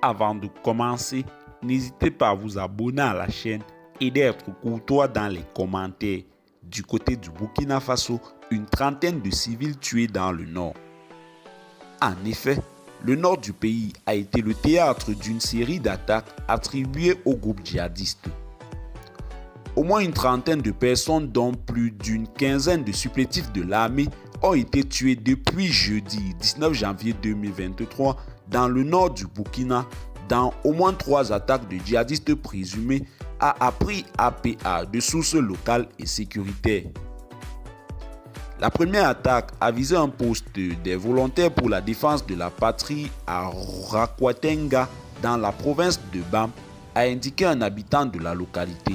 Avant de commencer, n'hésitez pas à vous abonner à la chaîne et d'être courtois dans les commentaires. Du côté du Burkina Faso, une trentaine de civils tués dans le nord. En effet, le nord du pays a été le théâtre d'une série d'attaques attribuées au groupe djihadiste. Au moins une trentaine de personnes, dont plus d'une quinzaine de supplétifs de l'armée, ont été tués depuis jeudi 19 janvier 2023 dans le nord du Burkina, dans au moins 3 attaques de djihadistes présumés, a appris APA de sources locales et sécuritaires. La première attaque a visé un poste des volontaires pour la défense de la patrie à Rakwatenga, dans la province de Bam, a indiqué un habitant de la localité.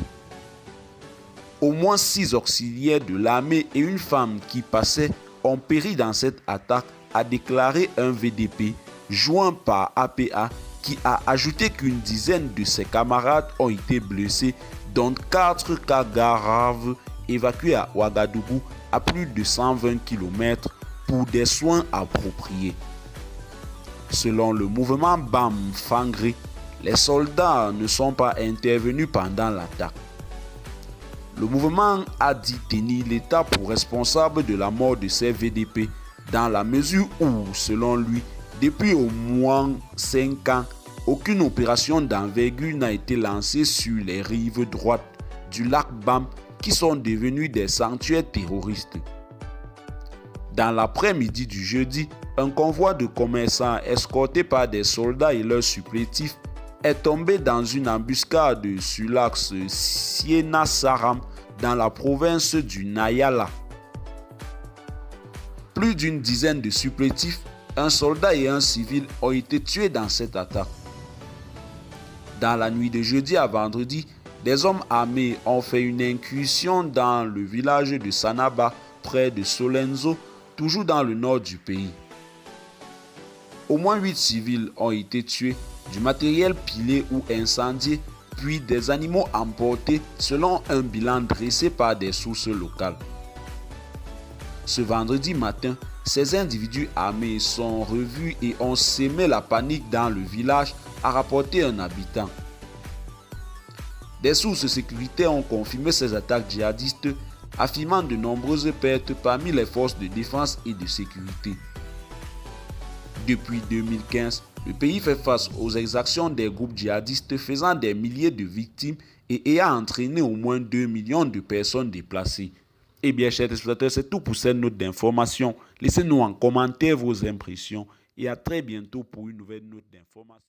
Au moins 6 auxiliaires de l'armée et une femme qui passait ont péri dans cette attaque, a déclaré un VDP joint par APA, qui a ajouté qu'une dizaine de ses camarades ont été blessés, dont 4 cas graves évacués à Ouagadougou, à plus de 120 km, pour des soins appropriés. Selon le mouvement BAM Fangré, les soldats ne sont pas intervenus pendant l'attaque. Le mouvement a dit tenir l'État pour responsable de la mort de ces VDP, dans la mesure où, selon lui, depuis au moins 5 ans, aucune opération d'envergure n'a été lancée sur les rives droites du lac Bam, qui sont devenus des sanctuaires terroristes. Dans l'après-midi du jeudi, un convoi de commerçants escorté par des soldats et leurs supplétifs est tombé dans une embuscade sur l'axe Siena-Saram, dans la province du Nayala. Plus d'une dizaine de supplétifs, un soldat et un civil ont été tués dans cette attaque. Dans la nuit de jeudi à vendredi, des hommes armés ont fait une incursion dans le village de Sanaba, près de Solenzo, toujours dans le nord du pays. Au moins 8 civils ont été tués, du matériel pilé ou incendié, puis des animaux emportés, selon un bilan dressé par des sources locales. Ce vendredi matin, ces individus armés sont revus et ont sémé la panique dans le village, a rapporté un habitant. Des sources sécuritaires ont confirmé ces attaques djihadistes, affirmant de nombreuses pertes parmi les forces de défense et de sécurité. Depuis 2015, le pays fait face aux exactions des groupes djihadistes, faisant des milliers de victimes et ayant entraîné au moins 2 millions de personnes déplacées. Eh bien, chers téléspectateurs, c'est tout pour cette note d'information. Laissez-nous en commentaire vos impressions et à très bientôt pour une nouvelle note d'information.